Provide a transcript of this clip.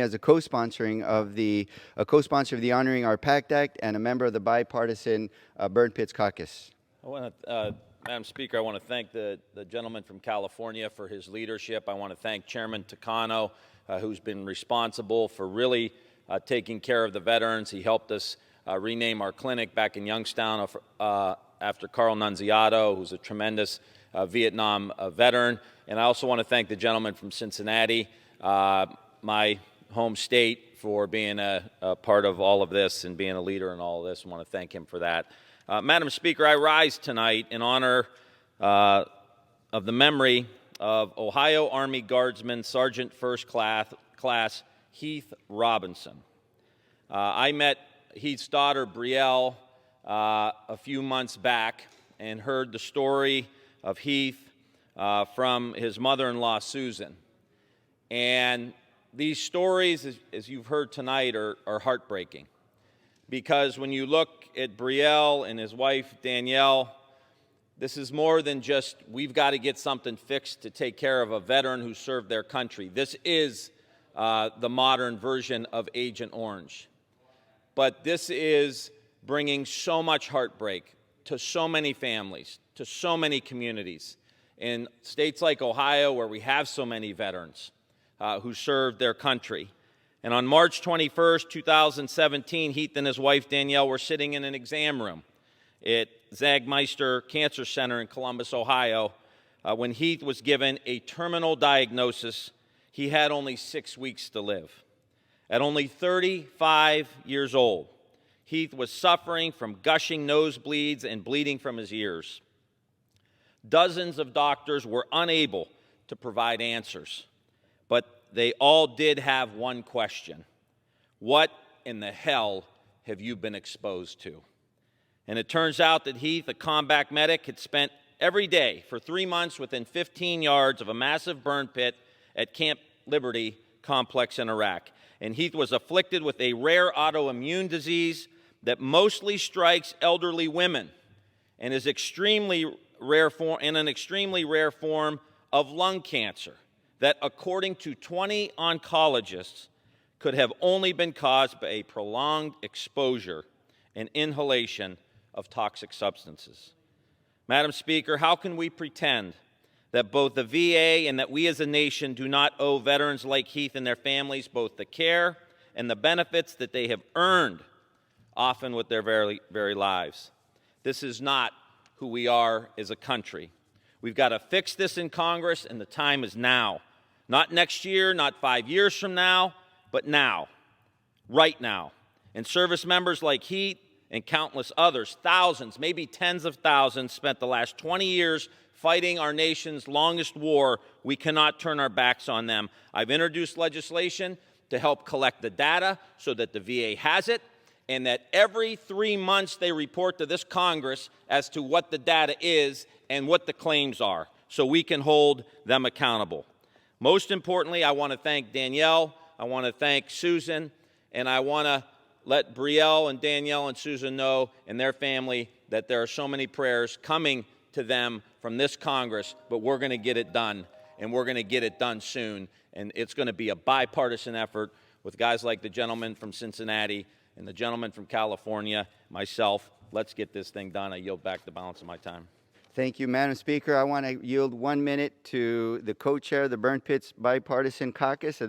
as a co-sponsor of the Honoring Our Pact Act and a member of the bipartisan Burn Pits Caucus. Madam Speaker, I want to thank the gentleman from California for his leadership. I want to thank Chairman Takano, who's been responsible for really taking care of the veterans. He helped us rename our clinic back in Youngstown after Carl Nunziato, who's a tremendous Vietnam veteran. And I also want to thank the gentleman from Cincinnati, my home state, for being a part of all of this and being a leader in all of this. I want to thank him for that. Madam Speaker, I rise tonight in honor of the memory of Ohio Army Guardsman Sergeant First Class Heath Robinson. I met Heath's daughter, Brielle, a few months back and heard the story of Heath from his mother-in-law, Susan. And these stories, as you've heard tonight, are heartbreaking. Because when you look at Brielle and his wife, Danielle, this is more than just, we've got to get something fixed to take care of a veteran who served their country. This is the modern version of Agent Orange. But this is bringing so much heartbreak to so many families, to so many communities. In states like Ohio, where we have so many veterans who served their country. And on March 21st, 2017, Heath and his wife Danielle were sitting in an exam room at Zagmeister Cancer Center in Columbus, Ohio, when Heath was given a terminal diagnosis. He had only 6 weeks to live. At only 35 years old, Heath was suffering from gushing nosebleeds and bleeding from his ears. Dozens of doctors were unable to provide answers, but they all did have one question: what in the hell have you been exposed to? And it turns out that Heath, a combat medic, had spent every day for 3 months within 15 yards of a massive burn pit at Camp Liberty complex in Iraq. And Heath was afflicted with a rare autoimmune disease that mostly strikes elderly women and is an extremely rare form of lung cancer that, according to 20 oncologists, could have only been caused by a prolonged exposure and inhalation of toxic substances. Madam Speaker, how can we pretend that both the VA and that we as a nation do not owe veterans like Heath and their families both the care and the benefits that they have earned, often with their very lives? This is not who we are as a country. We've got to fix this in Congress, and the time is now. Not next year, not 5 years from now, but now, right now. And service members like Heath and countless others, thousands, maybe tens of thousands, spent the last 20 years fighting our nation's longest war. We cannot turn our backs on them. I've introduced legislation to help collect the data so that the VA has it, and that every 3 months they report to this Congress as to what the data is and what the claims are, so we can hold them accountable. Most importantly, I want to thank Danielle, I want to thank Susan, and I want to let Brielle and Danielle and Susan know and their family that there are so many prayers coming to them from this Congress, but we're going to get it done, and we're going to get it done soon. And it's going to be a bipartisan effort with guys like the gentleman from Cincinnati and the gentleman from California, myself. Let's get this thing done. I yield back the balance of my time. Thank you, Madam Speaker. I want to yield 1 minute to the co-chair of the Burn Pits Bipartisan Caucus, and then